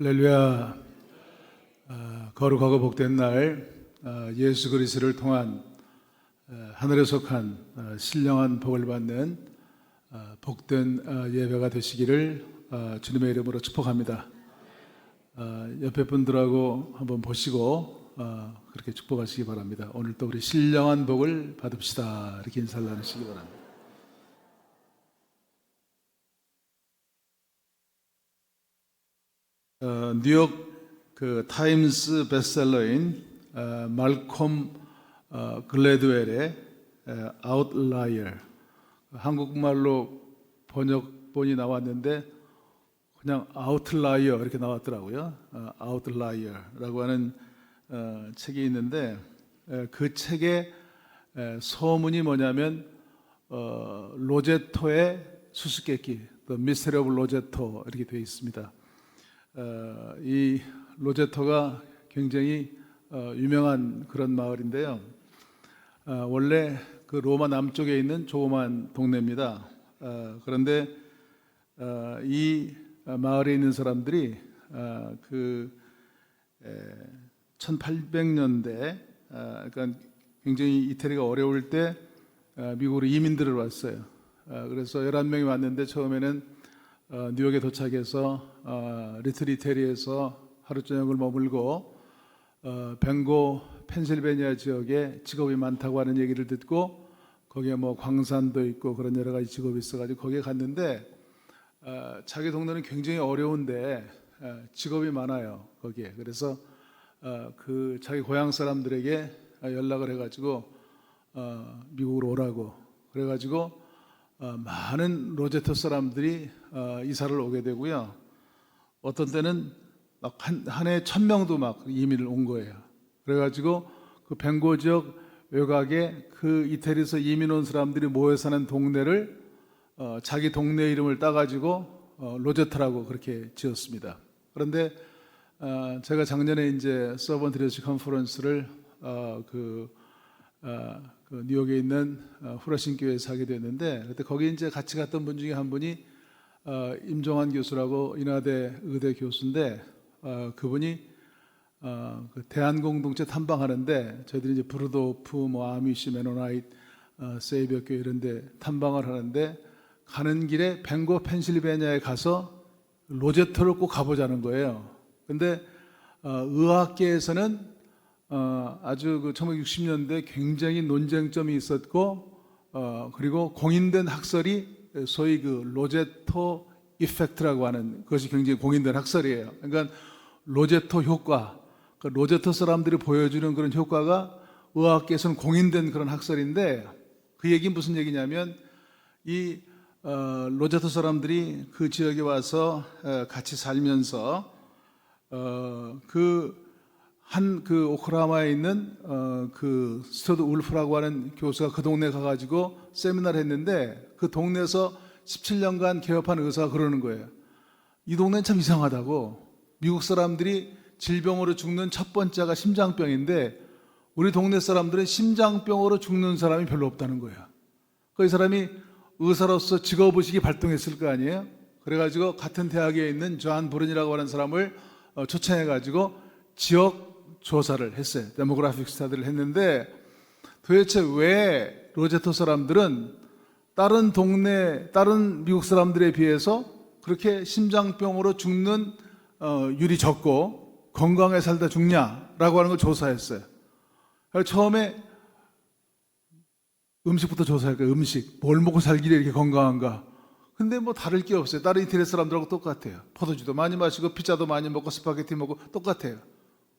할렐루야. 거룩하고 복된 날, 예수 그리스도를 통한 하늘에 속한 신령한 복을 받는 복된 예배가 되시기를 주님의 이름으로 축복합니다. 옆에 분들하고 한번 보시고 그렇게 축복하시기 바랍니다. 오늘 또 우리 신령한 복을 받읍시다, 이렇게 인사를 나누시기 바랍니다. 뉴욕 타임스 베스트셀러인 말콤 글래드웰의 아웃라이어, 한국말로 번역본이 나왔는데 그냥 아웃라이어 이렇게 나왔더라고요. 아웃라이어라고 하는 책이 있는데, 그 책의 소문이 뭐냐면 로제토의 수수께끼, The Mystery of 로제토, 이렇게 되어 있습니다. 이 로제토가 굉장히 유명한 그런 마을인데요. 원래 그 로마 남쪽에 있는 조그만 동네입니다. 그런데 이 마을에 있는 사람들이 그 1800년대, 그러니까 굉장히 이태리가 어려울 때 미국으로 이민들을 왔어요. 그래서 11명이 왔는데 처음에는 뉴욕에 도착해서 리틀 이태리에서 하루 저녁을 머물고 벵고 펜실베니아 지역에 직업이 많다고 하는 얘기를 듣고, 거기에 뭐 광산도 있고 그런 여러 가지 직업이 있어가지고 거기에 갔는데, 자기 동네는 굉장히 어려운데 직업이 많아요, 거기에. 그래서 그 자기 고향 사람들에게 연락을 해가지고 미국으로 오라고 그래가지고 많은 로제토 사람들이 이사를 오게 되고요. 어떤 때는 막 한 해에 1000명도 막 이민을 온 거예요. 그래가지고 그 벵고 지역 외곽에 그 이태리에서 이민 온 사람들이 모여 사는 동네를 자기 동네 이름을 따가지고 로제토라고 그렇게 지었습니다. 그런데 제가 작년에 이제 서번트 리더십 컨퍼런스를 그 뉴욕에 있는 후라신 교회에서 하게 됐는데, 그때 거기 이제 같이 갔던 분 중에 한 분이 임종환 교수라고 인하대 의대 교수인데, 그분이 그 대한공동체 탐방하는데, 저희들이 이제 브루도프, 뭐 아미시, 메노나이트, 세이비어 교회 이런데 탐방을 하는데, 가는 길에 벵고 펜실베니아에 가서 로제토를 꼭 가보자는 거예요. 근데 의학계에서는 아주 그 1960년대 굉장히 논쟁점이 있었고, 그리고 공인된 학설이 소위 그 로제토 이펙트라고 하는 것이 굉장히 공인된 학설이에요. 그러니까 로제토 효과, 그 로제토 사람들이 보여주는 그런 효과가 의학계에서는 공인된 그런 학설인데, 그 얘기는 무슨 얘기냐면, 이 로제토 사람들이 그 지역에 와서 같이 살면서 그 오클라호마에 있는 그 스튜어트 울프라고 하는 교수가 그 동네 가가지고 세미나를 했는데, 그 동네에서 17년간 개업한 의사가 그러는 거예요. 이 동네는 참 이상하다고. 미국 사람들이 질병으로 죽는 첫 번째가 심장병인데 우리 동네 사람들은 심장병으로 죽는 사람이 별로 없다는 거예요. 그 이 사람이 의사로서 직업의식이 발동했을 거 아니에요. 그래가지고 같은 대학에 있는 존 브룬이라고 하는 사람을 초청해가지고 지역 조사를 했어요. 데모그래픽 스터디를 했는데, 도대체 왜 로제토 사람들은 다른 동네, 다른 미국 사람들에 비해서 그렇게 심장병으로 죽는 율이 적고 건강하게 살다 죽냐라고 하는 걸 조사했어요. 처음에 음식부터 조사할까요? 음식. 뭘 먹고 살길래 이렇게 건강한가? 근데 뭐 다를 게 없어요. 다른 이태리 사람들하고 똑같아요. 포도주도 많이 마시고 피자도 많이 먹고 스파게티 먹고 똑같아요.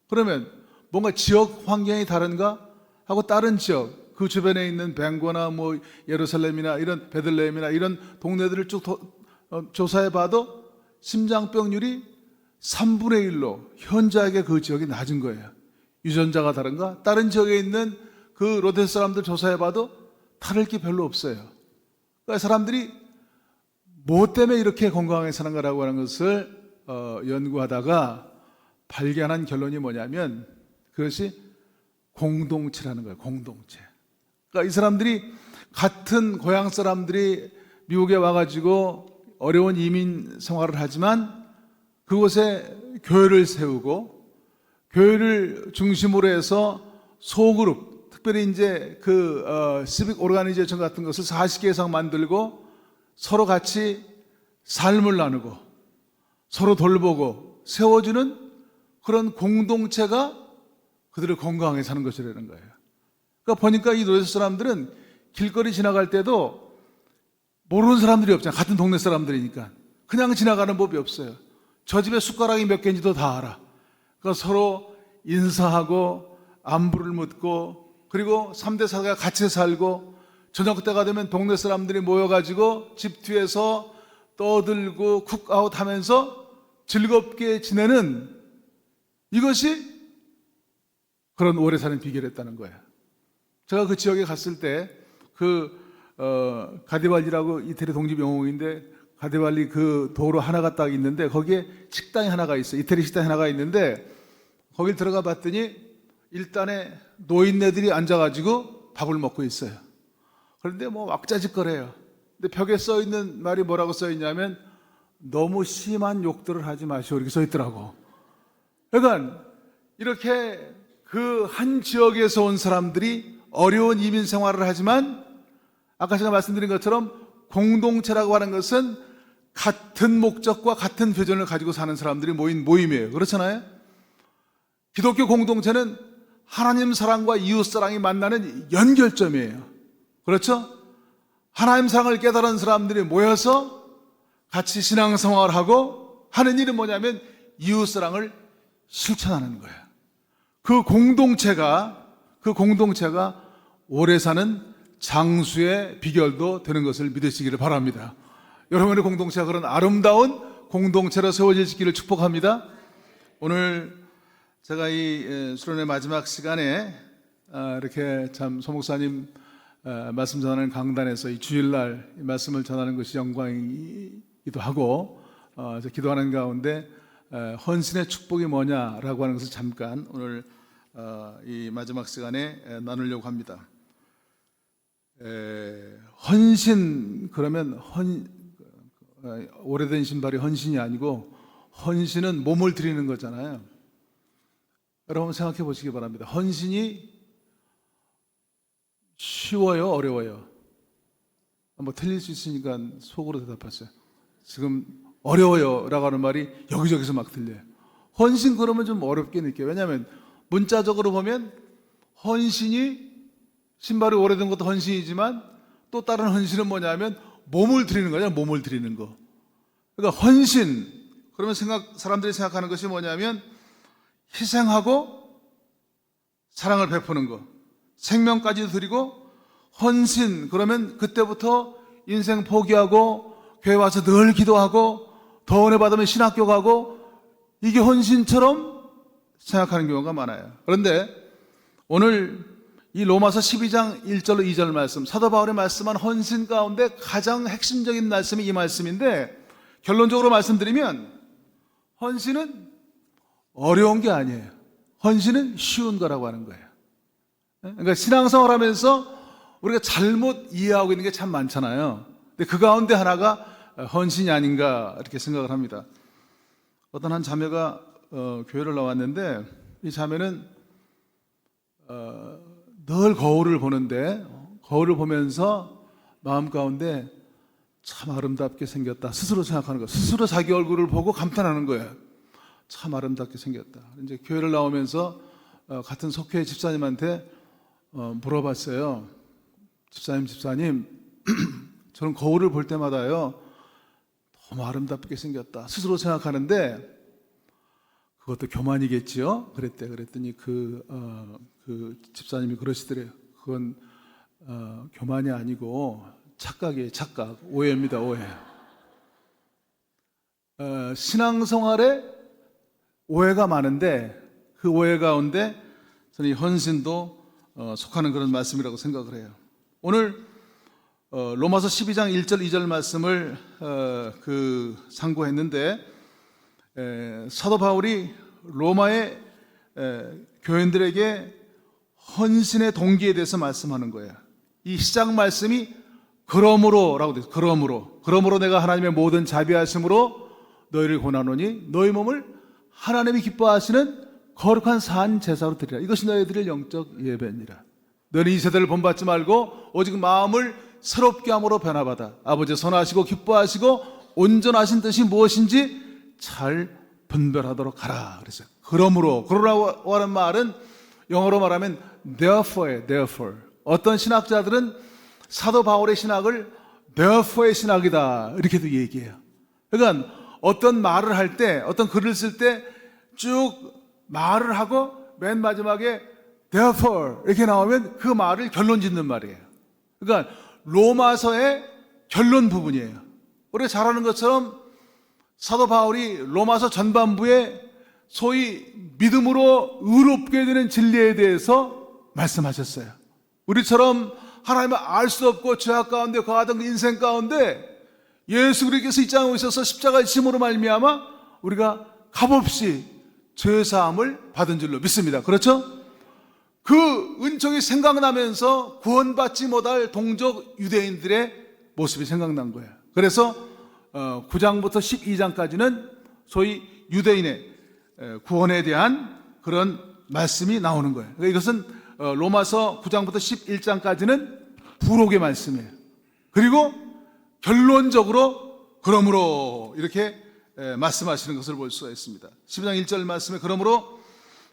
그러면 뭔가 지역 환경이 다른가 하고, 다른 지역, 그 주변에 있는 벵고나 뭐 예루살렘이나 이런 베들레헴이나 이런 동네들을 쭉 조사해 봐도 심장병률이 3분의 1로 현저하게 그 지역이 낮은 거예요. 유전자가 다른가? 다른 지역에 있는 그 로제토 사람들 조사해 봐도 다를 게 별로 없어요. 그러니까 사람들이 뭐 때문에 이렇게 건강하게 사는가라고 하는 것을 연구하다가 발견한 결론이 뭐냐면, 그것이 공동체라는 거예요. 공동체. 그러니까 이 사람들이, 같은 고향 사람들이 미국에 와가지고 어려운 이민 생활을 하지만 그곳에 교회를 세우고 교회를 중심으로 해서 소그룹, 특별히 이제 시빅 오르가니제이션 같은 것을 40개 이상 만들고 서로 같이 삶을 나누고 서로 돌보고 세워주는 그런 공동체가 그들을 건강하게 사는 것이라는 거예요. 그러니까 보니까 이 노예서 사람들은 길거리 지나갈 때도 모르는 사람들이 없잖아요. 같은 동네 사람들이니까. 그냥 지나가는 법이 없어요. 저 집에 숟가락이 몇 개인지도 다 알아. 그러니까 서로 인사하고 안부를 묻고 그리고 3대 사가 같이 살고 저녁 때가 되면 동네 사람들이 모여가지고 집 뒤에서 떠들고 쿡아웃 하면서 즐겁게 지내는 이것이 그런 오래 사는 비결이었다는 거예요. 제가 그 지역에 갔을 때 가디발리라고 이태리 독립영웅인데 가디발리 그 도로 하나가 딱 있는데 거기에 식당이 하나가 있어요. 이태리 식당이 하나가 있는데 거길 들어가 봤더니 일단에 노인네들이 앉아가지고 밥을 먹고 있어요. 그런데 뭐 왁자지껄해요. 근데 벽에 써 있는 말이 뭐라고 써 있냐면 너무 심한 욕들을 하지 마시오 이렇게 써 있더라고. 그러니까 이렇게 그 한 지역에서 온 사람들이 어려운 이민 생활을 하지만 아까 제가 말씀드린 것처럼 공동체라고 하는 것은 같은 목적과 같은 비전을 가지고 사는 사람들이 모인 모임이에요. 그렇잖아요? 기독교 공동체는 하나님 사랑과 이웃 사랑이 만나는 연결점이에요. 그렇죠? 하나님 사랑을 깨달은 사람들이 모여서 같이 신앙생활을 하고 하는 일은 뭐냐면 이웃 사랑을 실천하는 거예요. 그 공동체가 오래 사는 장수의 비결도 되는 것을 믿으시기를 바랍니다. 여러분의 공동체가 그런 아름다운 공동체로 세워지기를 축복합니다. 오늘 제가 이 수련회 마지막 시간에 이렇게 참 소목사님 말씀 전하는 강단에서 이 주일날 이 말씀을 전하는 것이 영광이기도 하고 기도하는 가운데 헌신의 축복이 뭐냐라고 하는 것을 잠깐 오늘 이 마지막 시간에 나누려고 합니다. 헌신 그러면 오래된 신발이 헌신이 아니고 헌신은 몸을 드리는 거잖아요. 여러분 생각해 보시기 바랍니다. 헌신이 쉬워요, 어려워요? 뭐 틀릴 수 있으니까 속으로 대답하세요. 지금 어려워요 라고 하는 말이 여기저기서 막 들려요. 헌신 그러면 좀 어렵게 느껴요. 왜냐하면 문자적으로 보면 헌신이 신발이 오래된 것도 헌신이지만 또 다른 헌신은 뭐냐면 몸을 드리는 거잖아요. 몸을 드리는 거. 그러니까 헌신 그러면 사람들이 생각하는 것이 뭐냐면 희생하고 사랑을 베푸는 거, 생명까지 드리고 헌신 그러면 그때부터 인생 포기하고 교회 와서 늘 기도하고 더 은혜 받으면 신학교 가고 이게 헌신처럼 생각하는 경우가 많아요. 그런데 오늘 이 로마서 12장 1절로 2절 말씀, 사도 바울의 말씀한 헌신 가운데 가장 핵심적인 말씀이 이 말씀인데 결론적으로 말씀드리면 헌신은 어려운 게 아니에요. 헌신은 쉬운 거라고 하는 거예요. 그러니까 신앙생활 하면서 우리가 잘못 이해하고 있는 게 참 많잖아요. 근데 그 가운데 하나가 헌신이 아닌가 이렇게 생각을 합니다. 어떤 한 자매가 교회를 나왔는데 이 자매는 늘 거울을 보는데 거울을 보면서 마음 가운데 참 아름답게 생겼다 스스로 생각하는 거예요. 스스로 자기 얼굴을 보고 감탄하는 거예요. 참 아름답게 생겼다. 이제 교회를 나오면서 같은 속회 집사님한테 물어봤어요. 집사님 저는 거울을 볼 때마다요 너무 아름답게 생겼다 스스로 생각하는데 그것도 교만이겠지요? 그랬더니 그 집사님이 그러시더래요. 그건 교만이 아니고 착각이에요. 착각. 오해입니다. 오해. 신앙생활에 오해가 많은데 그 오해 가운데 저는 이 헌신도 속하는 그런 말씀이라고 생각을 해요. 오늘 로마서 12장 1절 2절 말씀을 상고했는데 사도 바울이 로마의 교인들에게 헌신의 동기에 대해서 말씀하는 거예요. 이 시작 말씀이 그러므로라고 되어 있어요. 그러므로 내가 하나님의 모든 자비하심으로 너희를 권하노니 너희 몸을 하나님이 기뻐하시는 거룩한 산 제사로 드리라. 이것이 너희들의 영적 예배니라. 너희는 이 세대를 본받지 말고 오직 마음을 새롭게 함으로 변화받아 아버지의 선하시고 기뻐하시고 온전하신 뜻이 무엇인지 잘 분별하도록 하라 그랬어요. 그러라고 하는 말은 영어로 말하면 therefore. 어떤 신학자들은 사도 바울의 신학을 therefore의 신학이다 이렇게도 얘기해요. 그러니까 어떤 말을 할 때, 어떤 글을 쓸 때 쭉 말을 하고 맨 마지막에 therefore 이렇게 나오면 그 말을 결론 짓는 말이에요. 그러니까 로마서의 결론 부분이에요. 우리가 잘 아는 것처럼 사도 바울이 로마서 전반부에 소위 믿음으로 의롭게 되는 진리에 대해서 말씀하셨어요. 우리처럼 하나님을 알 수 없고 죄악 가운데 거하던 그 인생 가운데 예수 그리스도께서 이 땅에 오셔서 십자가의 짐으로 말미암아 우리가 값없이 죄사함을 받은 줄로 믿습니다. 그렇죠? 그 은총이 생각나면서 구원받지 못할 동족 유대인들의 모습이 생각난 거예요. 그래서 9장부터 12장까지는 소위 유대인의 구원에 대한 그런 말씀이 나오는 거예요. 그러니까 이것은 로마서 9장부터 11장까지는 부록의 말씀이에요. 그리고 결론적으로 그러므로 이렇게 말씀하시는 것을 볼 수가 있습니다. 12장 1절 말씀에 그러므로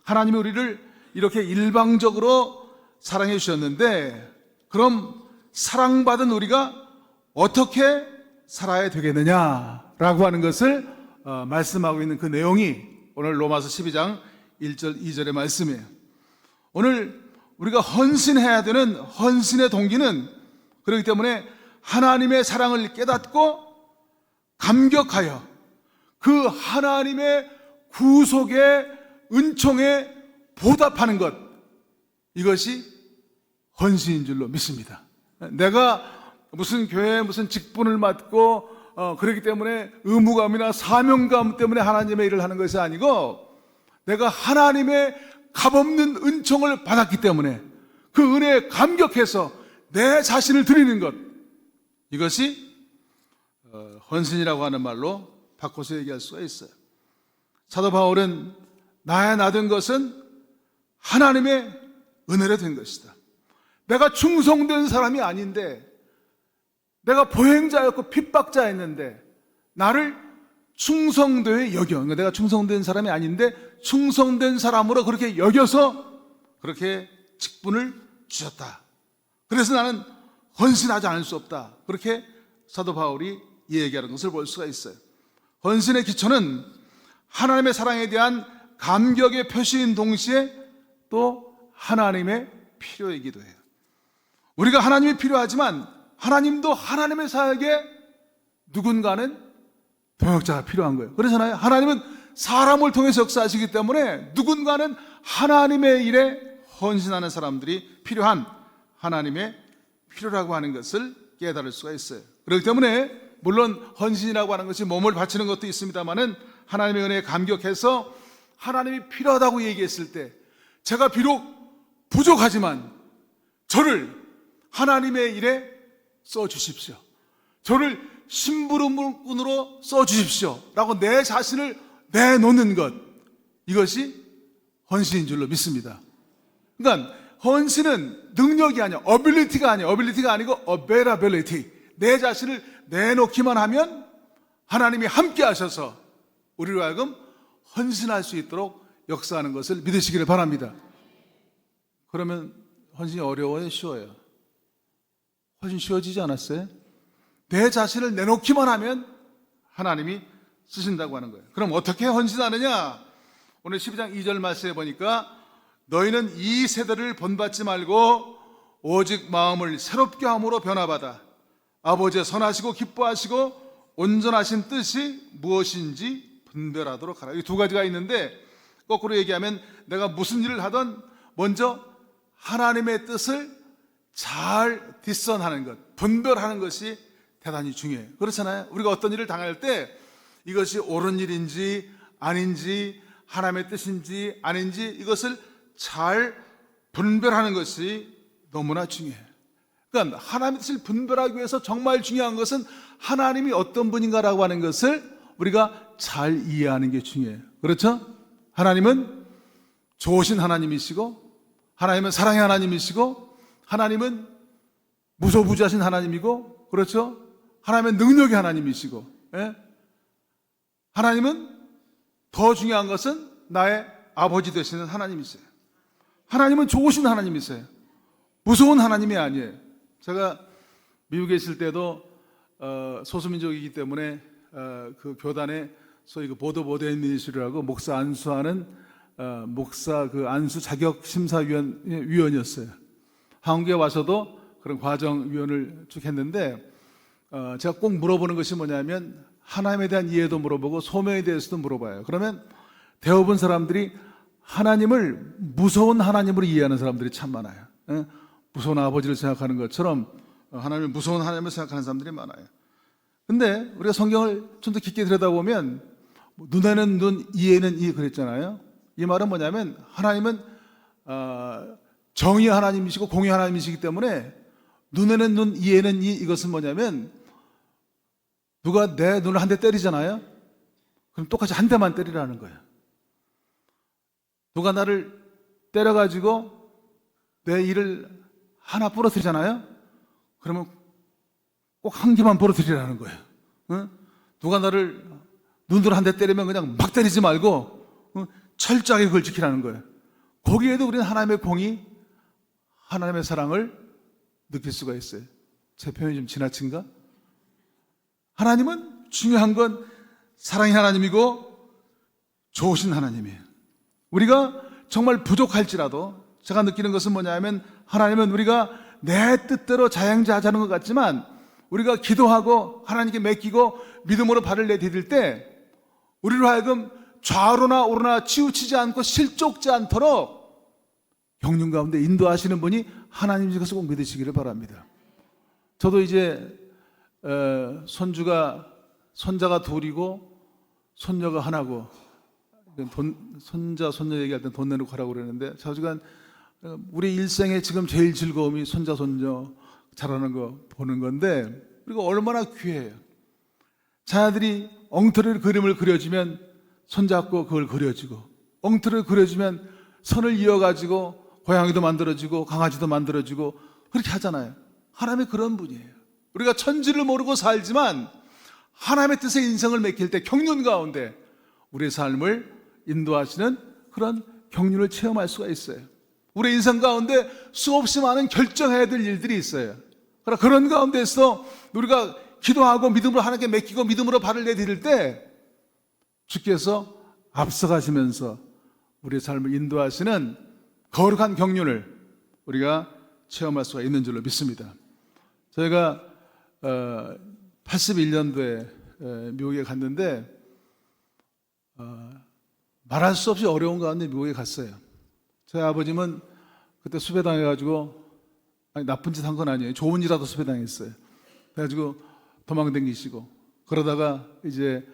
하나님이 우리를 이렇게 일방적으로 사랑해 주셨는데 그럼 사랑받은 우리가 어떻게 살아야 되겠느냐라고 하는 것을 말씀하고 있는 그 내용이 오늘 로마서 12장 1절 2절의 말씀이에요. 오늘 우리가 헌신해야 되는 헌신의 동기는 그렇기 때문에 하나님의 사랑을 깨닫고 감격하여 그 하나님의 구속의 은총에 보답하는 것, 이것이 헌신인 줄로 믿습니다. 내가 무슨 교회에 무슨 직분을 맡고 그렇기 때문에 의무감이나 사명감 때문에 하나님의 일을 하는 것이 아니고 내가 하나님의 값없는 은총을 받았기 때문에 그 은혜에 감격해서 내 자신을 드리는 것, 이것이 헌신이라고 하는 말로 바꿔서 얘기할 수가 있어요. 사도 바울은 나의 나 된 것은 하나님의 은혜로 된 것이다. 내가 충성된 사람이 아닌데, 내가 보행자였고 핍박자였는데 나를 충성되게 여겨. 그러니까 내가 충성된 사람이 아닌데 충성된 사람으로 그렇게 여겨서 그렇게 직분을 주셨다. 그래서 나는 헌신하지 않을 수 없다. 그렇게 사도 바울이 얘기하는 것을 볼 수가 있어요. 헌신의 기초는 하나님의 사랑에 대한 감격의 표시인 동시에 또 하나님의 필요이기도 해요. 우리가 하나님이 필요하지만 하나님도 하나님의 사역에 누군가는 동역자가 필요한 거예요. 그렇잖아요. 하나님은 사람을 통해서 역사하시기 때문에 누군가는 하나님의 일에 헌신하는 사람들이 필요한 하나님의 필요라고 하는 것을 깨달을 수가 있어요. 그렇기 때문에 물론 헌신이라고 하는 것이 몸을 바치는 것도 있습니다만은 하나님의 은혜에 감격해서 하나님이 필요하다고 얘기했을 때 제가 비록 부족하지만 저를 하나님의 일에 써주십시오. 저를 심부름꾼으로 써주십시오. 라고 내 자신을 내놓는 것, 이것이 헌신인 줄로 믿습니다. 그러니까 헌신은 능력이 아니야. 어빌리티가 아니야. 어빌리티가 아니고 availability. 내 자신을 내놓기만 하면 하나님이 함께 하셔서 우리로 하여금 헌신할 수 있도록 역사하는 것을 믿으시기를 바랍니다. 그러면 헌신이 어려워요? 쉬워요? 훨씬 쉬워지지 않았어요? 내 자신을 내놓기만 하면 하나님이 쓰신다고 하는 거예요. 그럼 어떻게 헌신하느냐? 오늘 12장 2절 말씀에 보니까 너희는 이 세대를 본받지 말고 오직 마음을 새롭게 함으로 변화받아 아버지의 선하시고 기뻐하시고 온전하신 뜻이 무엇인지 분별하도록 하라. 이 두 가지가 있는데 거꾸로 얘기하면 내가 무슨 일을 하든 먼저 하나님의 뜻을 잘 디선하는 것, 분별하는 것이 대단히 중요해요. 그렇잖아요. 우리가 어떤 일을 당할 때 이것이 옳은 일인지 아닌지 하나님의 뜻인지 아닌지 이것을 잘 분별하는 것이 너무나 중요해요. 그러니까 하나님의 뜻을 분별하기 위해서 정말 중요한 것은 하나님이 어떤 분인가라고 하는 것을 우리가 잘 이해하는 게 중요해요. 그렇죠? 하나님은 좋으신 하나님이시고, 하나님은 사랑의 하나님이시고, 하나님은 무소부지하신 하나님이고, 그렇죠? 하나님은 능력의 하나님이시고, 예? 하나님은 더 중요한 것은 나의 아버지 되시는 하나님이세요. 하나님은 좋으신 하나님이세요. 무서운 하나님이 아니에요. 제가 미국에 있을 때도 소수민족이기 때문에 그 교단에 소위 그 보드 오더인 미니스트리라고 목사 안수하는 목사 그 안수 자격 심사위원이었어요. 한국에 와서도 그런 과정위원을 쭉 했는데 제가 꼭 물어보는 것이 뭐냐면 하나님에 대한 이해도 물어보고 소명에 대해서도 물어봐요. 그러면 대부분 사람들이 하나님을 무서운 하나님으로 이해하는 사람들이 참 많아요. 무서운 아버지를 생각하는 것처럼 하나님을 무서운 하나님을 생각하는 사람들이 많아요. 근데 우리가 성경을 좀 더 깊게 들여다보면 눈에는 눈, 이에는 이 그랬잖아요. 이 말은 뭐냐면 하나님은 정의 하나님이시고 공의 하나님이시기 때문에 눈에는 눈, 이에는 이, 이것은 뭐냐면 누가 내 눈을 한 대 때리잖아요. 그럼 똑같이 한 대만 때리라는 거예요. 누가 나를 때려가지고 내 이를 하나 부러뜨리잖아요. 그러면 꼭 한 개만 부러뜨리라는 거예요. 응? 누가 나를 눈으로 한 대 때리면 그냥 막 때리지 말고 철저하게 그걸 지키라는 거예요. 거기에도 우리는 하나님의 공의, 하나님의 사랑을 느낄 수가 있어요. 제 표현이 좀 지나친가? 하나님은 중요한 건 사랑의 하나님이고 좋으신 하나님이에요. 우리가 정말 부족할지라도 제가 느끼는 것은 뭐냐면 하나님은 우리가 내 뜻대로 자행자하자는 것 같지만 우리가 기도하고 하나님께 맡기고 믿음으로 발을 내디딜 때 우리로 하여금 좌로나 오로나 치우치지 않고 실족지 않도록 경륜 가운데 인도하시는 분이 하나님인 것을 꼭 믿으시기를 바랍니다. 저도 이제 손자가 둘이고 손녀가 하나고 손자 손녀 얘기할 때 돈 내놓고 하라고 그러는데 자주간 우리 일생에 지금 제일 즐거움이 손자 손녀 자라는 거 보는 건데 우리가 얼마나 귀해요. 자녀들이 엉터리 그림을 그려주면 손잡고 그걸 그려주고 엉터리를 그려주면 선을 이어가지고 고양이도 만들어주고 강아지도 만들어주고 그렇게 하잖아요. 하나님이 그런 분이에요. 우리가 천지를 모르고 살지만 하나님의 뜻에 인생을 맡길 때 경륜 가운데 우리의 삶을 인도하시는 그런 경륜을 체험할 수가 있어요. 우리 인생 가운데 수없이 많은 결정해야 될 일들이 있어요. 그러나 그런 가운데서 우리가 기도하고 믿음으로 하나님께 맡기고 믿음으로 발을 내디딜 때 주께서 앞서가시면서 우리의 삶을 인도하시는 거룩한 경륜을 우리가 체험할 수가 있는 줄로 믿습니다. 저희가 81년도에 미국에 갔는데 말할 수 없이 어려운 가운데 미국에 갔어요. 저희 아버님은 그때 수배당해가지고 나쁜 짓 한 건 아니에요. 좋은 일이라도 수배당했어요. 그래가지고 도망다니시고 그러다가 이제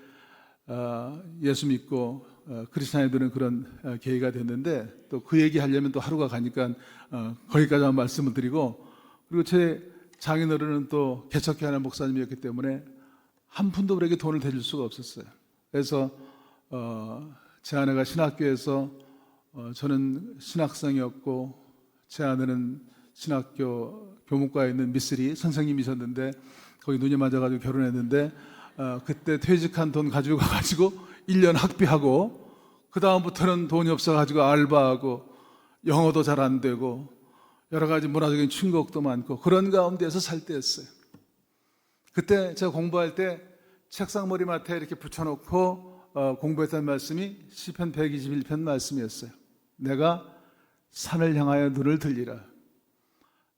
예수 믿고 크리스찬이 되는 그런 계기가 됐는데 또 그 얘기 하려면 또 하루가 가니까 거기까지만 말씀을 드리고 그리고 제 장인어른은 또 개척회 하는 목사님이었기 때문에 한 푼도 우리에게 돈을 대줄 수가 없었어요. 그래서 제 아내가 신학교에서 저는 신학생이었고 제 아내는 신학교 교목과에 있는 미쓰리 선생님이셨는데 거기 눈이 맞아가지고 결혼했는데 그때 퇴직한 돈 가지고 가가지고 1년 학비하고 그 다음부터는 돈이 없어가지고 알바하고 영어도 잘 안 되고 여러 가지 문화적인 충격도 많고 그런 가운데서 살 때였어요. 그때 제가 공부할 때 책상 머리맡에 이렇게 붙여놓고 공부했던 말씀이 시편 121편 말씀이었어요. 내가 산을 향하여 눈을 들리라.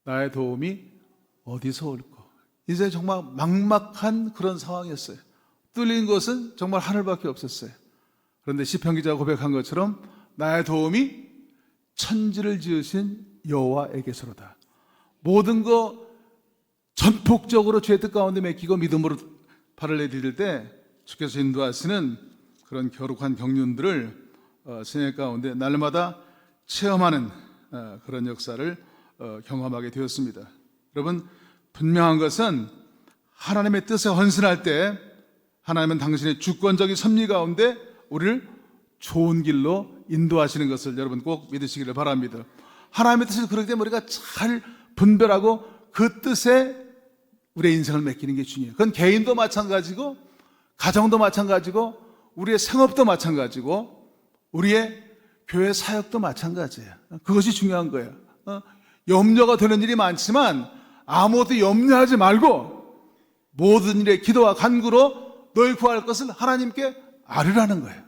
나의 도움이 어디서 올까? 이제 정말 막막한 그런 상황이었어요. 뚫린 것은 정말 하늘밖에 없었어요. 그런데 시편 기자가 고백한 것처럼 나의 도움이 천지를 지으신 여호와에게서로다. 모든 거 전폭적으로 죄 뜻 가운데 맡기고 믿음으로 발을 내디딜 때 주께서 인도하시는 그런 거룩한 경륜들을 생애 가운데 날마다 체험하는 그런 역사를 경험하게 되었습니다. 여러분 분명한 것은 하나님의 뜻에 헌신할 때 하나님은 당신의 주권적인 섭리 가운데 우리를 좋은 길로 인도하시는 것을 여러분 꼭 믿으시기를 바랍니다. 하나님의 뜻을 그렇기 때문에 우리가 잘 분별하고 그 뜻에 우리의 인생을 맡기는 게 중요해요. 그건 개인도 마찬가지고 가정도 마찬가지고 우리의 생업도 마찬가지고 우리의 교회 사역도 마찬가지예요. 그것이 중요한 거예요. 염려가 되는 일이 많지만 아무것도 염려하지 말고 모든 일에 기도와 간구로 너희 구할 것을 하나님께 아뢰라는 거예요.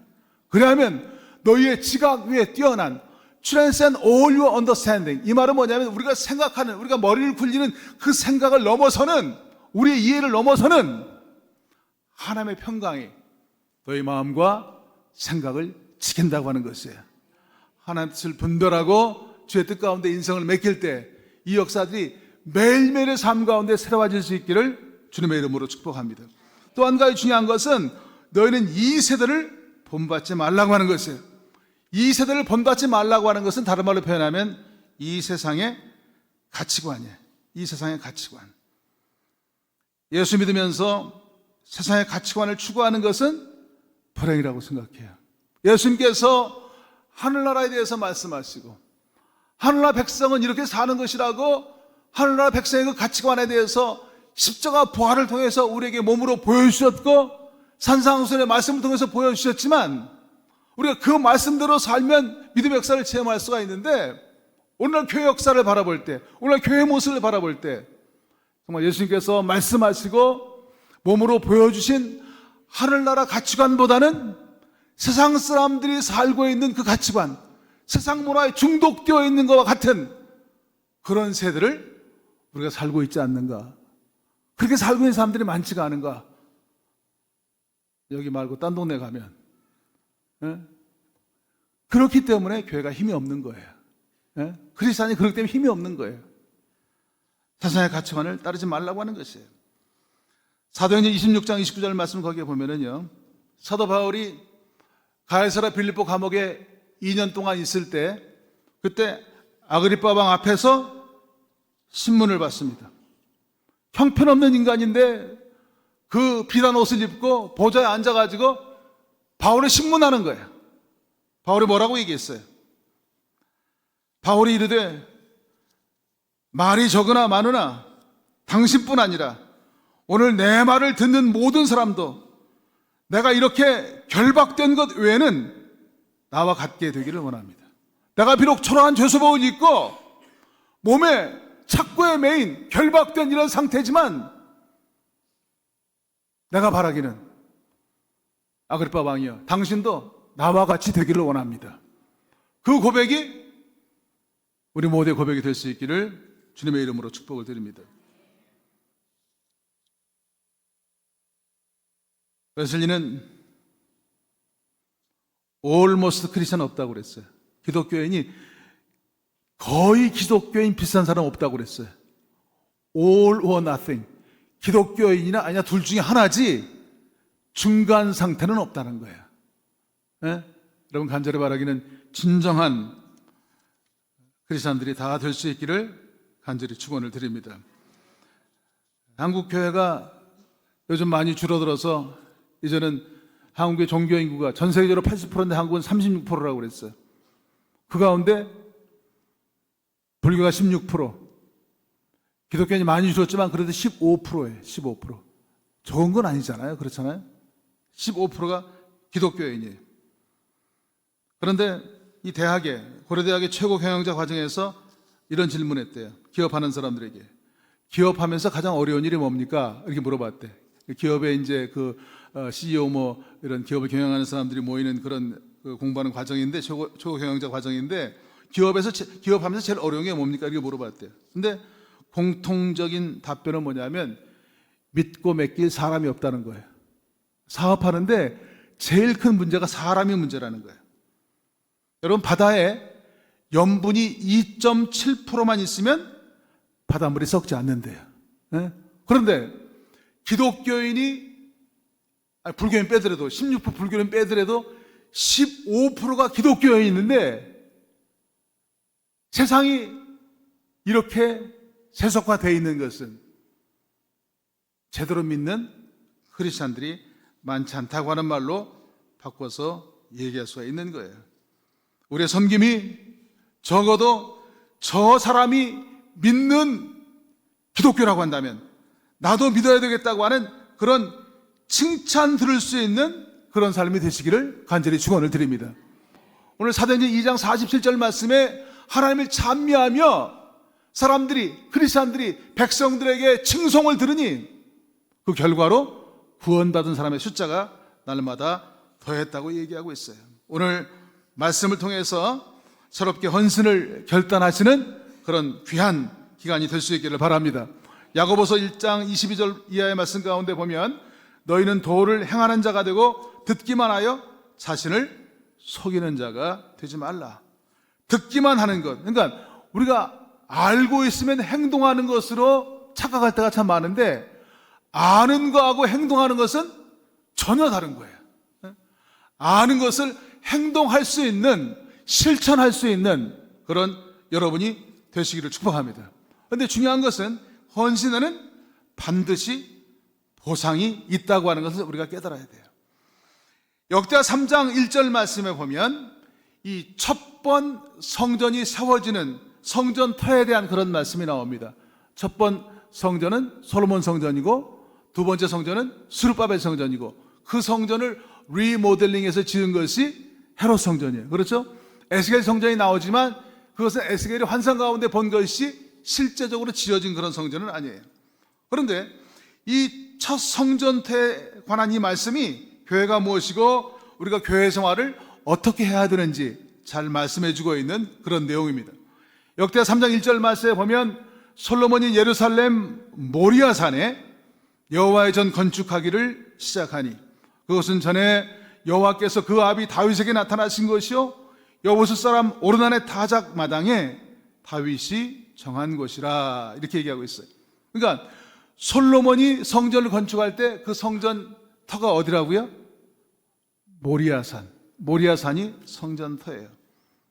그래야면 너희의 지각 위에 뛰어난 transcend all your understanding. 이 말은 뭐냐면 우리가 생각하는, 우리가 머리를 굴리는 그 생각을 넘어서는, 우리의 이해를 넘어서는 하나님의 평강이 너희 마음과 생각을 지킨다고 하는 것이에요. 하나님의 뜻을 분별하고 주의 뜻 가운데 인생을 맡길 때 이 역사들이 매일매일의 삶 가운데 새로워질 수 있기를 주님의 이름으로 축복합니다. 또 한 가지 중요한 것은 너희는 이 세대를 본받지 말라고 하는 것이에요. 이 세대를 본받지 말라고 하는 것은 다른 말로 표현하면 이 세상의 가치관이에요. 이 세상의 가치관. 예수 믿으면서 세상의 가치관을 추구하는 것은 불행이라고 생각해요. 예수님께서 하늘나라에 대해서 말씀하시고 하늘나라 백성은 이렇게 사는 것이라고 하늘나라 백성의 그 가치관에 대해서 십자가 부활을 통해서 우리에게 몸으로 보여주셨고 산상수훈의 말씀을 통해서 보여주셨지만 우리가 그 말씀대로 살면 믿음의 역사를 체험할 수가 있는데 오늘날 교회 역사를 바라볼 때, 오늘날 교회 모습을 바라볼 때 정말 예수님께서 말씀하시고 몸으로 보여주신 하늘나라 가치관보다는 세상 사람들이 살고 있는 그 가치관, 세상 문화에 중독되어 있는 것과 같은 그런 세대를 우리가 살고 있지 않는가. 그렇게 살고 있는 사람들이 많지가 않은가. 여기 말고 딴 동네 가면 그렇기 때문에 교회가 힘이 없는 거예요. 크리스찬이 그렇기 때문에 힘이 없는 거예요. 세상의 가치관을 따르지 말라고 하는 것이에요. 사도행전 26장 29절 말씀 거기에 보면은요, 사도 바울이 가이사랴 빌립보 감옥에 2년 동안 있을 때 그때 아그리빠 왕 앞에서 신문을 받습니다. 형편없는 인간인데 그 비단 옷을 입고 보좌에 앉아가지고 바울을 신문하는 거예요. 바울이 뭐라고 얘기했어요? 바울이 이르되 말이 적으나 많으나 당신뿐 아니라 오늘 내 말을 듣는 모든 사람도 내가 이렇게 결박된 것 외에는 나와 같게 되기를 원합니다. 내가 비록 초라한 죄수복을 입고 몸에 착고에 매인 결박된 이런 상태지만 내가 바라기는 아그리빠 왕이여 당신도 나와 같이 되기를 원합니다. 그 고백이 우리 모두의 고백이 될 수 있기를 주님의 이름으로 축복을 드립니다. 웨슬리는 almost 크리스천 없다고 그랬어요. 기독교인이 거의 기독교인 비슷한 사람 없다고 그랬어요. all or nothing. 기독교인이나 아니나 둘 중에 하나지 중간 상태는 없다는 거예요. 네? 여러분 간절히 바라기는 진정한 크리스천들이 다 될 수 있기를 간절히 축원을 드립니다. 한국 교회가 요즘 많이 줄어들어서 이제는 한국의 종교 인구가 전 세계적으로 80%인데 한국은 36%라고 그랬어요. 그 가운데 불교가 16%, 기독교인이 많이 줄었지만 그래도 15%예요. 15%. 적은 건 아니잖아요. 그렇잖아요. 15%가 기독교인이에요. 그런데 이 대학에, 고려대학의 최고 경영자 과정에서 이런 질문했대요. 기업하는 사람들에게. 기업하면서 가장 어려운 일이 뭡니까? 이렇게 물어봤대. 기업에 이제 그 CEO 뭐 이런 기업을 경영하는 사람들이 모이는 그런 공부하는 과정인데 최고 경영자 과정인데 기업하면서 제일 어려운 게 뭡니까? 이렇게 물어봤대요. 근데 공통적인 답변은 뭐냐면 믿고 맡길 사람이 없다는 거예요. 사업하는데 제일 큰 문제가 사람이 문제라는 거예요. 여러분 바다에 염분이 2.7%만 있으면 바닷물이 썩지 않는데요. 그런데 기독교인이 불교인 빼더라도 16% 불교인 빼더라도 15%가 기독교인이 있는데 세상이 이렇게 세속화되어 있는 것은 제대로 믿는 크리스찬들이 많지 않다고 하는 말로 바꿔서 얘기할 수가 있는 거예요. 우리의 섬김이 적어도 저 사람이 믿는 기독교라고 한다면 나도 믿어야 되겠다고 하는 그런 칭찬 들을 수 있는 그런 삶이 되시기를 간절히 축원을 드립니다. 오늘 사도행전 2장 47절 말씀에 하나님을 찬미하며 사람들이, 크리스찬들이 백성들에게 칭송을 들으니 그 결과로 구원받은 사람의 숫자가 날마다 더했다고 얘기하고 있어요. 오늘 말씀을 통해서 새롭게 헌신을 결단하시는 그런 귀한 기간이 될 수 있기를 바랍니다. 야고보서 1장 22절 이하의 말씀 가운데 보면 너희는 도를 행하는 자가 되고 듣기만 하여 자신을 속이는 자가 되지 말라. 듣기만 하는 것, 그러니까 우리가 알고 있으면 행동하는 것으로 착각할 때가 참 많은데 아는 거하고 행동하는 것은 전혀 다른 거예요. 아는 것을 행동할 수 있는, 실천할 수 있는 그런 여러분이 되시기를 축복합니다. 그런데 중요한 것은 헌신에는 반드시 보상이 있다고 하는 것을 우리가 깨달아야 돼요. 역대하 3장 1절 말씀에 보면 이 첫 번 성전이 세워지는 성전터에 대한 그런 말씀이 나옵니다. 첫 번 성전은 솔로몬 성전이고 두 번째 성전은 스룹바벨 성전이고 그 성전을 리모델링해서 지은 것이 헤롯 성전이에요. 그렇죠? 에스겔 성전이 나오지만 그것은 에스겔이 환상 가운데 본 것이 실제적으로 지어진 그런 성전은 아니에요. 그런데 이 첫 성전터에 관한 이 말씀이 교회가 무엇이고 우리가 교회 생활을 어떻게 해야 되는지 잘 말씀해 주고 있는 그런 내용입니다. 역대하 3장 1절 말씀에 보면 솔로몬이 예루살렘 모리아산에 여호와의 전 건축하기를 시작하니 그것은 전에 여호와께서 그 아비 다윗에게 나타나신 것이요 여보스 사람 오르난의 타작 마당에 다윗이 정한 것이라 이렇게 얘기하고 있어요. 그러니까 솔로몬이 성전을 건축할 때 그 성전터가 어디라고요? 모리아산. 모리아산이 성전터예요.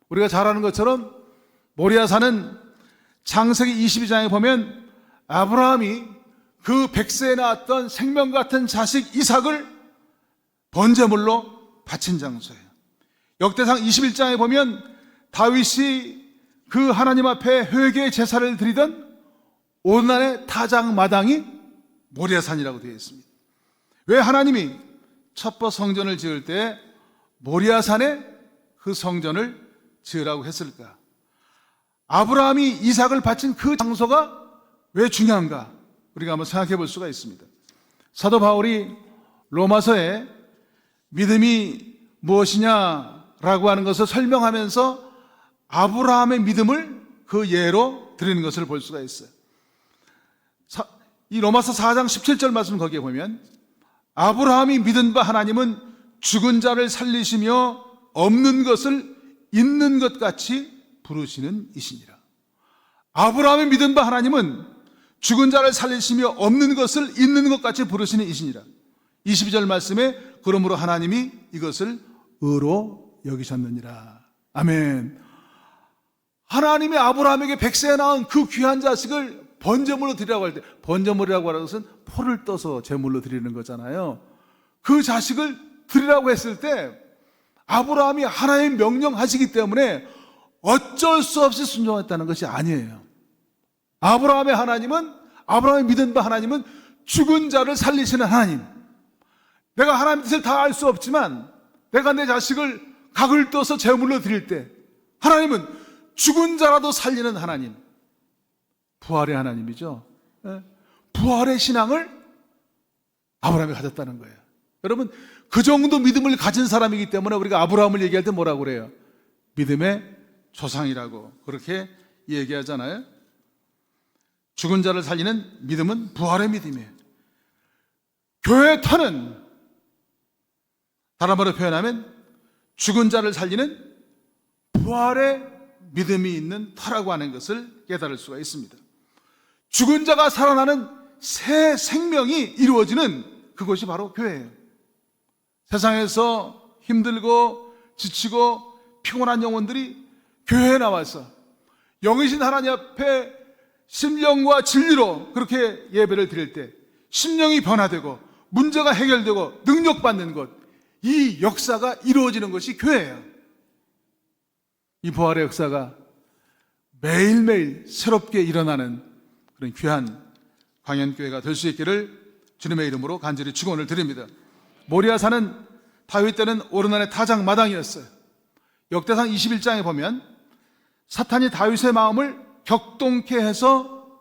우리가 잘 아는 것처럼 모리아산은 창세기 22장에 보면 아브라함이 그 백세에 낳았던 생명 같은 자식 이삭을 번제물로 바친 장소예요. 역대상 21장에 보면 다윗이 그 하나님 앞에 회개의 제사를 드리던 오르난의 타작 마당이 모리아산이라고 되어 있습니다. 왜 하나님이 첫 번 성전을 지을 때 모리아산에 그 성전을 지으라고 했을까? 아브라함이 이삭을 바친 그 장소가 왜 중요한가? 우리가 한번 생각해 볼 수가 있습니다. 사도 바울이 로마서에 믿음이 무엇이냐라고 하는 것을 설명하면서 아브라함의 믿음을 그 예로 드리는 것을 볼 수가 있어요. 이 로마서 4장 17절 말씀 거기에 보면 아브라함이 믿은 바 하나님은 죽은 자를 살리시며 없는 것을 있는 것 같이 부르시는 이시니라. 아브라함이 믿은 바 하나님은 죽은 자를 살리시며 없는 것을 있는 것 같이 부르시는 이시니라. 22절 말씀에 그러므로 하나님이 이것을 의로 여기셨느니라. 아멘. 하나님이 아브라함에게 백세에 낳은 그 귀한 자식을 번제물로 드리라고 할 때, 번제물이라고 하는 것은 포를 떠서 제물로 드리는 거잖아요. 그 자식을 드리라고 했을 때 아브라함이 하나님 명령하시기 때문에 어쩔 수 없이 순종했다는 것이 아니에요. 아브라함의 하나님은, 아브라함이 믿은 바 하나님은 죽은 자를 살리시는 하나님. 내가 하나님 뜻을 다 알 수 없지만 내가 내 자식을 각을 떠서 제물로 드릴 때 하나님은 죽은 자라도 살리는 하나님, 부활의 하나님이죠. 부활의 신앙을 아브라함이 가졌다는 거예요. 여러분, 그 정도 믿음을 가진 사람이기 때문에 우리가 아브라함을 얘기할 때 뭐라고 그래요? 믿음의 조상이라고 그렇게 얘기하잖아요. 죽은 자를 살리는 믿음은 부활의 믿음이에요. 교회의 터는 다른 말로 표현하면 죽은 자를 살리는 부활의 믿음이 있는 터라고 하는 것을 깨달을 수가 있습니다. 죽은 자가 살아나는 새 생명이 이루어지는 그것이 바로 교회예요. 세상에서 힘들고 지치고 피곤한 영혼들이 교회에 나와서 영이신 하나님 앞에 심령과 진리로 그렇게 예배를 드릴 때 심령이 변화되고 문제가 해결되고 능력받는 것, 이 역사가 이루어지는 것이 교회예요. 이 부활의 역사가 매일매일 새롭게 일어나는 그런 귀한 광연교회가 될 수 있기를 주님의 이름으로 간절히 축원을 드립니다. 모리아산은 다윗 때는 오르난의 타작 마당이었어요. 역대상 21장에 보면 사탄이 다윗의 마음을 격동케 해서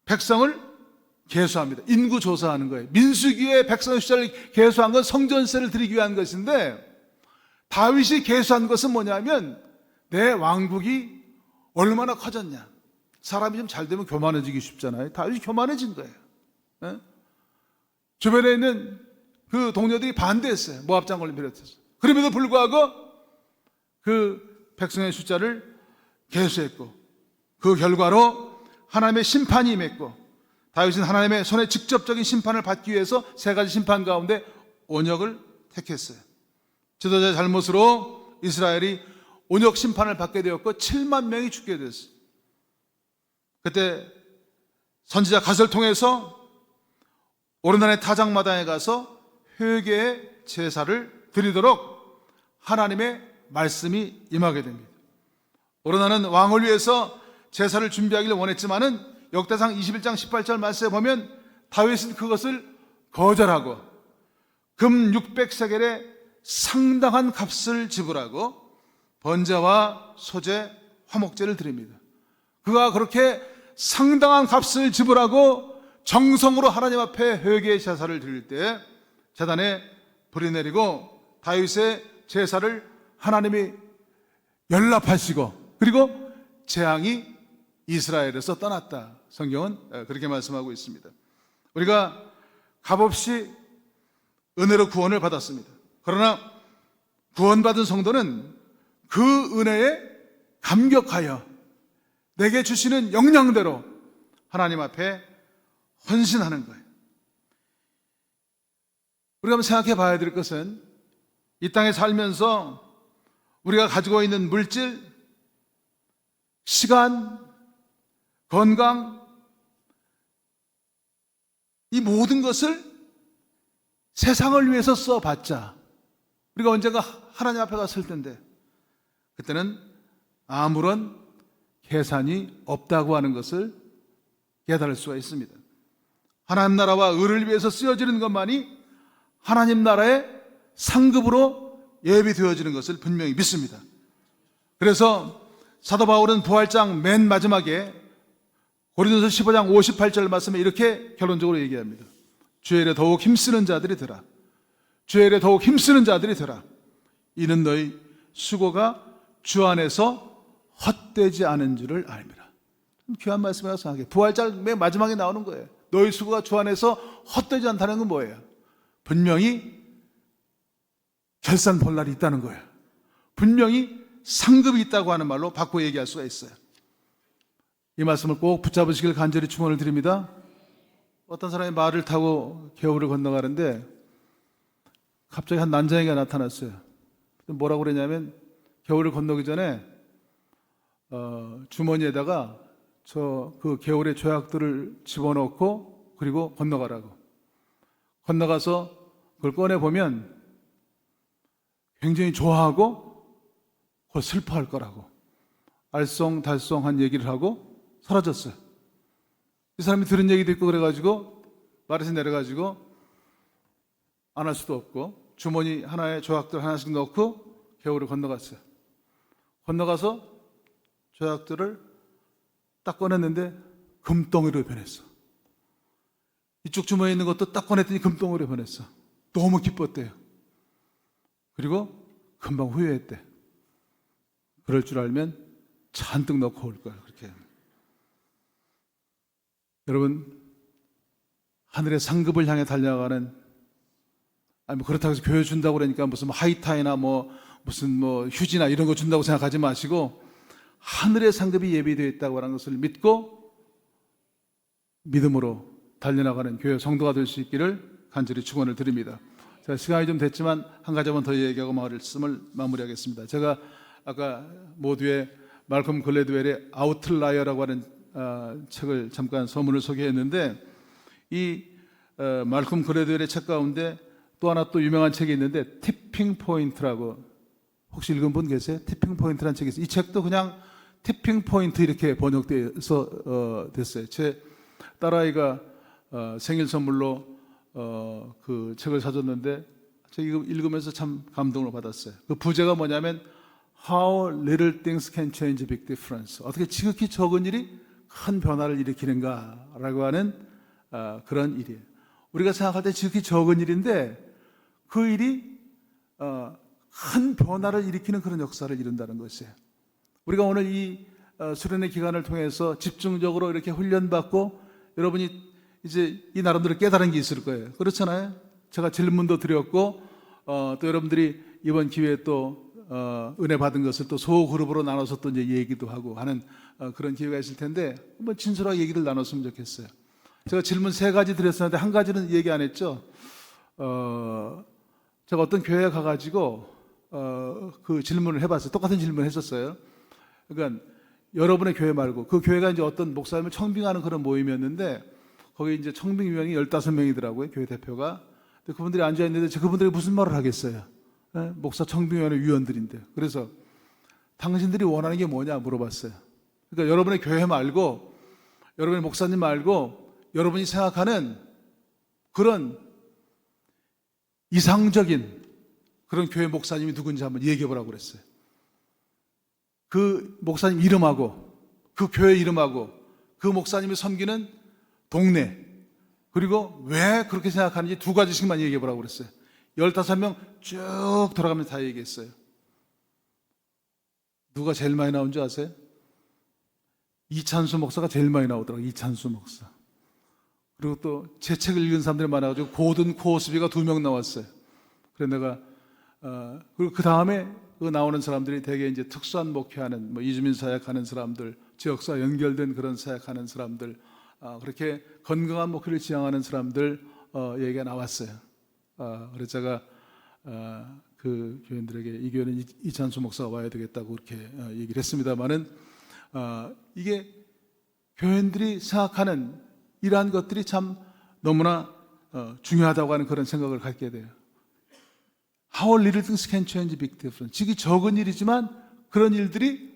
백성을 계수합니다. 인구 조사하는 거예요. 민수기에 백성의 숫자를 계수한 건 성전세를 드리기 위한 것인데, 다윗이 계수한 것은 뭐냐면 내 왕국이 얼마나 커졌냐. 사람이 좀 잘 되면 교만해지기 쉽잖아요. 다윗이 교만해진 거예요. 네? 주변에 있는 그 동료들이 반대했어요. 모압 장군을 비롯해서. 그럼에도 불구하고 그 백성의 숫자를 계수했고, 그 결과로 하나님의 심판이 임했고, 다윗은 하나님의 손에 직접적인 심판을 받기 위해서 세 가지 심판 가운데 온역을 택했어요. 지도자의 잘못으로 이스라엘이 온역 심판을 받게 되었고 7만 명이 죽게 됐어요. 그때 선지자 갓을 통해서 오르난의 타작마당에 가서 회개의 제사를 드리도록 하나님의 말씀이 임하게 됩니다. 오르난은 왕을 위해서 제사를 준비하기를 원했지만은 역대상 21장 18절 말씀에 보면 다윗은 그것을 거절하고 금 600세겔의 상당한 값을 지불하고 번제와 소제, 화목제를 드립니다. 그가 그렇게 상당한 값을 지불하고 정성으로 하나님 앞에 회개의 제사를 드릴 때 제단에 불이 내리고 다윗의 제사를 하나님이 연락하시고, 그리고 재앙이 이스라엘에서 떠났다. 성경은 그렇게 말씀하고 있습니다. 우리가 값없이 은혜로 구원을 받았습니다. 그러나 구원받은 성도는 그 은혜에 감격하여 내게 주시는 역량대로 하나님 앞에 헌신하는 거예요. 우리가 한번 생각해 봐야 될 것은, 이 땅에 살면서 우리가 가지고 있는 물질, 시간, 건강, 이 모든 것을 세상을 위해서 써봤자 우리가 언젠가 하나님 앞에 갔을 텐데 그때는 아무런 계산이 없다고 하는 것을 깨달을 수가 있습니다. 하나님 나라와 의를 위해서 쓰여지는 것만이 하나님 나라의 상급으로 예비되어지는 것을 분명히 믿습니다. 그래서 사도 바울은 부활장 맨 마지막에 고린도서 15장 58절 말씀에 이렇게 결론적으로 얘기합니다. 주의 일에 더욱 힘쓰는 자들이 되라. 주의 일에 더욱 힘쓰는 자들이 되라. 이는 너희 수고가 주 안에서 헛되지 않은 줄을 알미라. 귀한 말씀이라고 생각해요. 부활장 맨 마지막에 나오는 거예요. 너희 수고가 주 안에서 헛되지 않다는 건 뭐예요? 분명히 결산 볼 날이 있다는 거예요. 분명히 상급이 있다고 하는 말로 바꿔 얘기할 수가 있어요. 이 말씀을 꼭 붙잡으시길 간절히 축원을 드립니다. 어떤 사람이 말을 타고 겨울을 건너가는데 갑자기 한 난장이가 나타났어요. 뭐라고 그랬냐면 겨울을 건너기 전에 주머니에다가 그 겨울의 조약들을 집어넣고 그리고 건너가라고. 건너가서 그걸 꺼내보면 굉장히 좋아하고 곧 슬퍼할 거라고 알쏭달쏭한 얘기를 하고 사라졌어요. 이 사람이 들은 얘기도 있고 그래가지고 말에서 내려가지고 안 할 수도 없고 주머니 하나에 조약들 하나씩 넣고 겨울을 건너갔어요. 건너가서 조약들을 딱 꺼냈는데 금덩이로 변했어. 이쪽 주머니에 있는 것도 딱 꺼냈더니 금덩이로 변했어. 너무 기뻤대요. 그리고 금방 후회했대. 그럴 줄 알면 잔뜩 넣고 올 거야. 그렇게. 여러분, 하늘의 상급을 향해 달려가는, 아니 뭐 그렇다고 해서 교회 준다고 그러니까 무슨 하이타이나 무슨 휴지나 이런 거 준다고 생각하지 마시고 하늘의 상급이 예비되어 있다고 하는 것을 믿고 믿음으로 달려나가는 교회 성도가 될 수 있기를 간절히 축원을 드립니다. 자, 시간이 좀 됐지만 한 가지만 더 얘기하고 말씀을 마무리하겠습니다. 제가 아까 모두의 말콤 글래드웰의 아웃라이어라고 하는 책을 잠깐 서문을 소개했는데 이 말콤 그레드웰의 책 가운데 또 하나 또 유명한 책이 있는데 티핑 포인트라고, 혹시 읽은 분 계세요? 티핑 포인트라는 책이 있어요. 이 책도 그냥 티핑 포인트 이렇게 번역돼서 됐어요. 제 딸아이가 생일 선물로 그 책을 사줬는데 제가 이거 읽으면서 참 감동을 받았어요. 그 부제가 뭐냐면 How little things can change a big difference. 어떻게 지극히 적은 일이 큰 변화를 일으키는가라고 하는 그런 일이에요. 우리가 생각할 때 지극히 적은 일인데 그 일이 큰 변화를 일으키는 그런 역사를 이룬다는 것이에요. 우리가 오늘 이 수련의 기간을 통해서 집중적으로 이렇게 훈련받고 여러분이 이제 이 나름대로 깨달은 게 있을 거예요. 그렇잖아요. 제가 질문도 드렸고 또 여러분들이 이번 기회에 또 은혜 받은 것을 또 소그룹으로 나눠서 또 이제 얘기도 하고 하는 그런 기회가 있을 텐데 한번 진솔하게 얘기를 나눴으면 좋겠어요. 제가 질문 3가지 드렸었는데 한 가지는 얘기 안 했죠. 제가 어떤 교회에 가가지고 그 질문을 해봤어요. 똑같은 질문을 했었어요. 그러니까 여러분의 교회 말고 그 교회가 이제 어떤 목사님을 청빙하는 그런 모임이었는데 거기 이제 청빙 위원이 15명이더라고요. 교회 대표가. 근데 그분들이 앉아있는데 그분들이 무슨 말을 하겠어요. 목사 청빙위원회 위원들인데. 그래서 당신들이 원하는 게 뭐냐 물어봤어요. 그러니까 여러분의 교회 말고 여러분의 목사님 말고 여러분이 생각하는 그런 이상적인 그런 교회 목사님이 누군지 한번 얘기해 보라고 그랬어요. 그 목사님 이름하고 그 교회 이름하고 그 목사님이 섬기는 동네 그리고 왜 그렇게 생각하는지 2가지씩만 얘기해 보라고 그랬어요. 15명 쭉 돌아가면서 다 얘기했어요. 누가 제일 많이 나온 줄 아세요? 이찬수 목사가 제일 많이 나오더라고요. 이찬수 목사. 그리고 또 제 책을 읽은 사람들이 많아가지고 고든 코스비가 2명 나왔어요. 그래서 내가 그리고 그 다음에 그 나오는 사람들이 대개 이제 특수한 목회하는 뭐 이주민 사역하는 사람들, 지역사 연결된 그런 사역하는 사람들, 그렇게 건강한 목회를 지향하는 사람들 얘기가 나왔어요. 그래서 제가 그 교인들에게 이 교회는 이찬수 목사가 와야 되겠다고 그렇게 얘기를 했습니다만은 이게 교인들이 생각하는 이러한 것들이 참 너무나 중요하다고 하는 그런 생각을 갖게 돼요. How little things can change a big difference. 지극히 적은 일이지만 그런 일들이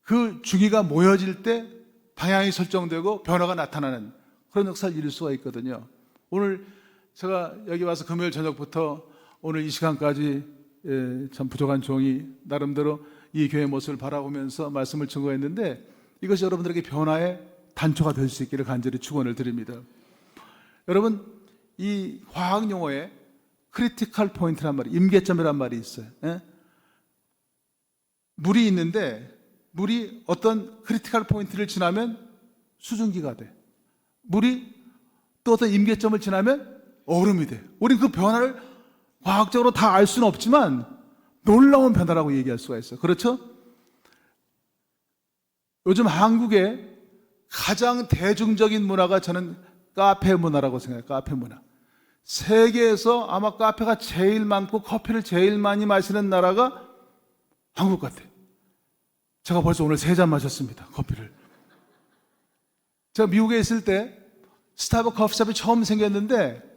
그 중의가 모여질 때 방향이 설정되고 변화가 나타나는 그런 역사를 이룰 수가 있거든요. 오늘 제가 여기 와서 금요일 저녁부터 오늘 이 시간까지 참 부족한 종이 나름대로 이 교회의 모습을 바라보면서 말씀을 증거했는데 이것이 여러분들에게 변화의 단초가 될 수 있기를 간절히 축원을 드립니다. 여러분, 이 화학 용어에 크리티컬 포인트란 말이, 임계점이란 말이 있어요. 물이 있는데 물이 어떤 크리티컬 포인트를 지나면 수증기가 돼. 물이 또 어떤 임계점을 지나면 얼음이 돼. 우리는 그 변화를 과학적으로 다 알 수는 없지만 놀라운 변화라고 얘기할 수가 있어요. 그렇죠? 요즘 한국의 가장 대중적인 문화가 저는 카페 문화라고 생각해요. 카페 문화. 세계에서 아마 카페가 제일 많고 커피를 제일 많이 마시는 나라가 한국 같아요. 제가 벌써 오늘 3잔 마셨습니다. 커피를. 제가 미국에 있을 때 스타벅 커피숍이 처음 생겼는데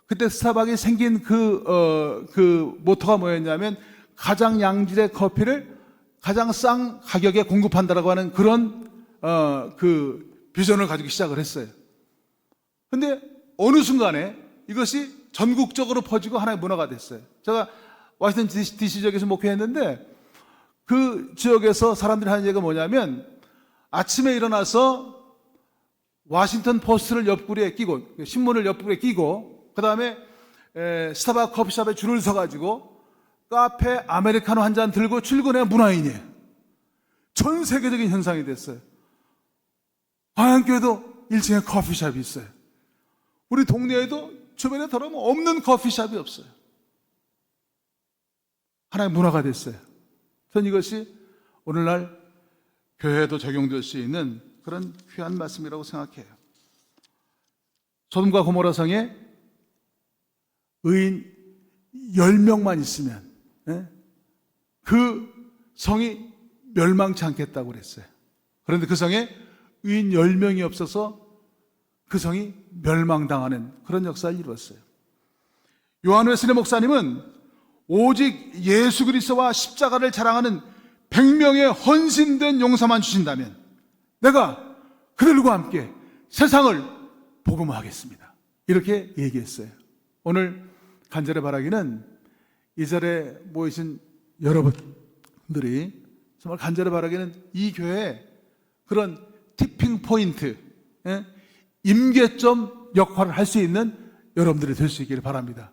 그때 스타벅이 생긴 그 모토가 뭐였냐면 가장 양질의 커피를 가장 싼 가격에 공급한다라고 하는 그런 그 비전을 가지고 시작을 했어요. 근데 어느 순간에 이것이 전국적으로 퍼지고 하나의 문화가 됐어요. 제가 워싱턴 DC 지역에서 목회했는데 그 지역에서 사람들이 하는 얘기가 뭐냐면 아침에 일어나서 워싱턴 포스트를 옆구리에 끼고 신문을 옆구리에 끼고 그 다음에 스타벅 커피숍에 줄을 서가지고 카페 아메리카노 한 잔 들고 출근해야 문화인이에요. 전 세계적인 현상이 됐어요. 광양교회도 1층에 커피숍이 있어요. 우리 동네에도 주변에 돌아보면 없는 커피숍이 없어요. 하나의 문화가 됐어요. 저는 이것이 오늘날 교회에도 적용될 수 있는 그런 귀한 말씀이라고 생각해요. 소돔과 고모라 성에 의인 10명만 있으면 그 성이 멸망치 않겠다고 그랬어요. 그런데 그 성에 의인 10명이 없어서 그 성이 멸망당하는 그런 역사를 이루었어요. 요한 웨슬리 목사님은 오직 예수 그리스도와 십자가를 자랑하는 100명의 헌신된 용사만 주신다면 내가 그들과 함께 세상을 복음화하겠습니다. 이렇게 얘기했어요. 오늘 간절히 바라기는 이 자리에 모이신 여러분들이 정말 간절히 바라기는 이 교회에 그런 티핑 포인트, 임계점 역할을 할 수 있는 여러분들이 될 수 있기를 바랍니다.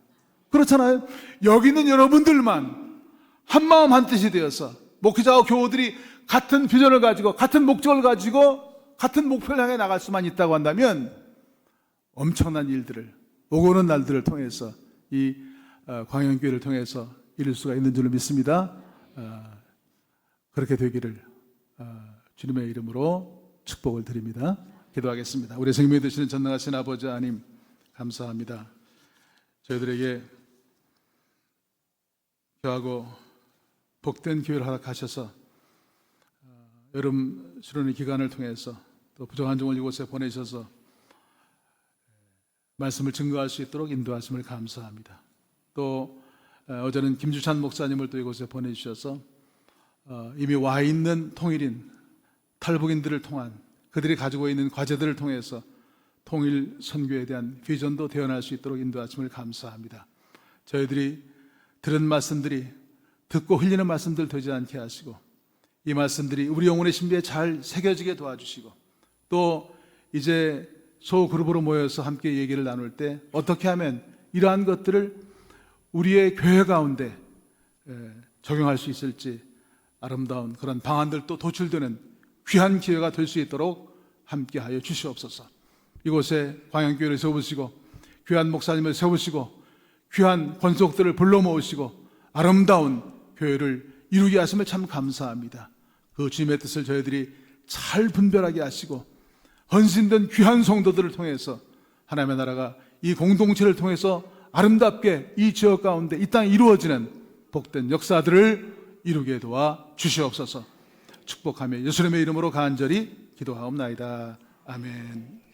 그렇잖아요. 여기 있는 여러분들만 한마음 한뜻이 되어서 목회자와 교우들이 같은 비전을 가지고 같은 목적을 가지고 같은 목표를 향해 나갈 수만 있다고 한다면 엄청난 일들을 오고 오는 날들을 통해서 이 광양교회를 통해서 이룰 수가 있는 줄로 믿습니다. 그렇게 되기를 주님의 이름으로 축복을 드립니다. 기도하겠습니다. 우리 생명이 되시는 전능하신 아버지 하나님 감사합니다. 저희들에게 교하고 복된 기회를 허락하셔서 여름 수련의 기간을 통해서 또 부정한 종을 이곳에 보내셔서 말씀을 증거할 수 있도록 인도하심을 감사합니다. 또 어제는 김주찬 목사님을 또 이곳에 보내주셔서 이미 와 있는 통일인 탈북인들을 통한 그들이 가지고 있는 과제들을 통해서 통일 선교에 대한 비전도 대언할 수 있도록 인도하심을 감사합니다. 저희들이 들은 말씀들이 듣고 흘리는 말씀들 되지 않게 하시고 이 말씀들이 우리 영혼의 신비에 잘 새겨지게 도와주시고 또 이제 소그룹으로 모여서 함께 얘기를 나눌 때 어떻게 하면 이러한 것들을 우리의 교회 가운데 적용할 수 있을지 아름다운 그런 방안들도 도출되는 귀한 기회가 될 수 있도록 함께하여 주시옵소서. 이곳에 광양교회를 세우시고 귀한 목사님을 세우시고 귀한 권속들을 불러 모으시고 아름다운 교회를 이루게 하심을 참 감사합니다. 그 주님의 뜻을 저희들이 잘 분별하게 하시고 헌신된 귀한 성도들을 통해서 하나님의 나라가 이 공동체를 통해서 아름답게 이 지역 가운데 이 땅에 이루어지는 복된 역사들을 이루게 도와 주시옵소서. 축복하며 예수님의 이름으로 간절히 기도하옵나이다. 아멘.